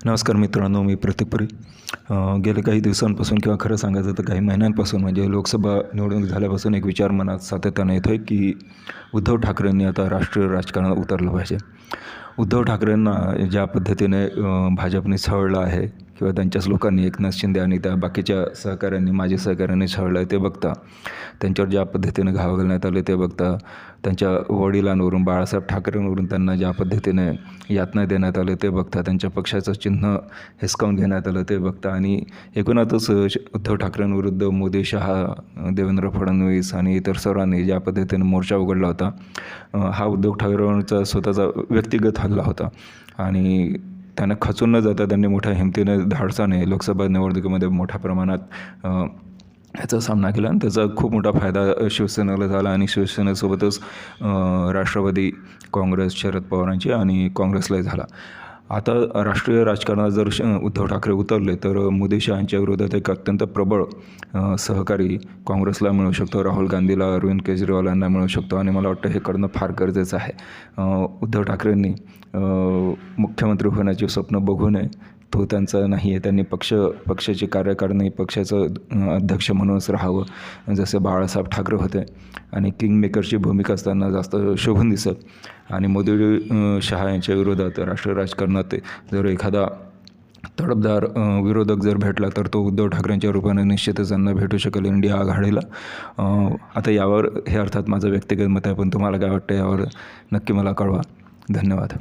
नमस्कार मित्रांनो, मी प्रतीक पुरी. गेल्या काही दिवसांपासून किंवा खरं सांगायचं तर काही महिन्यांपासून म्हणजे लोकसभा निवडणूक झाल्यापासून एक विचार मनात सातत्यानं येतो आहे की उद्धव ठाकरेंनी आता राष्ट्रीय राजकारणात उतरलं पाहिजे. उद्धव ठाकरेंना ज्या पद्धतीने भाजपने छळलं आहे किंवा त्यांच्याच लोकांनी एकनाथ शिंदे आणि त्या बाकीच्या सहकाऱ्यांनी माजी सहकाऱ्यांनी छळलं आहे ते बघता, त्यांच्यावर ज्या पद्धतीने घाव घालण्यात आले ते बघता, त्यांच्या वडिलांवरून बाळासाहेब ठाकरेंवरून त्यांना ज्या पद्धतीने यातना देण्यात आले ते बघता, त्यांच्या पक्षाचं चिन्ह हिसकावून घेण्यात आलं ते बघता आणि एकूणातच उद्धव ठाकरेंविरुद्ध मोदी, शहा, देवेंद्र फडणवीस आणि इतर सर्वांनी ज्या पद्धतीने मोर्चा उघडला होता, हा उद्धव ठाकरेंचा स्वतःचा व्यक्तिगत हल्ला होता आणि त्यांना खचून न जाता त्यांनी मोठ्या हिमतीने धाडसाने लोकसभा निवडणुकीमध्ये मोठ्या प्रमाणात ह्याचा सामना केला आणि त्याचा खूप मोठा फायदा शिवसेनेला झाला आणि शिवसेनेसोबतच राष्ट्रवादी काँग्रेस, शरद पवारांची आणि काँग्रेसलाही झाला. आता राष्ट्रीय राजकारणात जर उद्धव ठाकरे उतरले तर मोदी शहांच्या विरोधात एक अत्यंत प्रबळ सहकारी काँग्रेसला मिळू शकतो, राहुल गांधीला, अरविंद केजरीवाल यांना मिळू शकतो आणि मला वाटतं हे करणं फार गरजेचं आहे. उद्धव ठाकरेंनी मुख्यमंत्री होण्याचे स्वप्न बघू नये, तो त्यांचा नाही आहे. त्यांनी पक्षाची कार्यकारिणी, पक्षाचं अध्यक्ष म्हणूनच राहावं जसे बाळासाहेब ठाकरे होते आणि किंगमेकरची भूमिका त्यांना जास्त शोभून दिसत आणि मोदी, शहा यांच्या विरोधात राष्ट्रीय राजकारणात जर एखादा तडफदार विरोधक जर भेटला तर तो उद्धव ठाकरेंच्या रूपाने निश्चितच त्यांना भेटू शकेल इंडिया आघाडीला. आता यावर हे अर्थात माझं व्यक्तिगत मत आहे, पण तुम्हाला काय वाटतं यावर नक्की मला कळवा. धन्यवाद.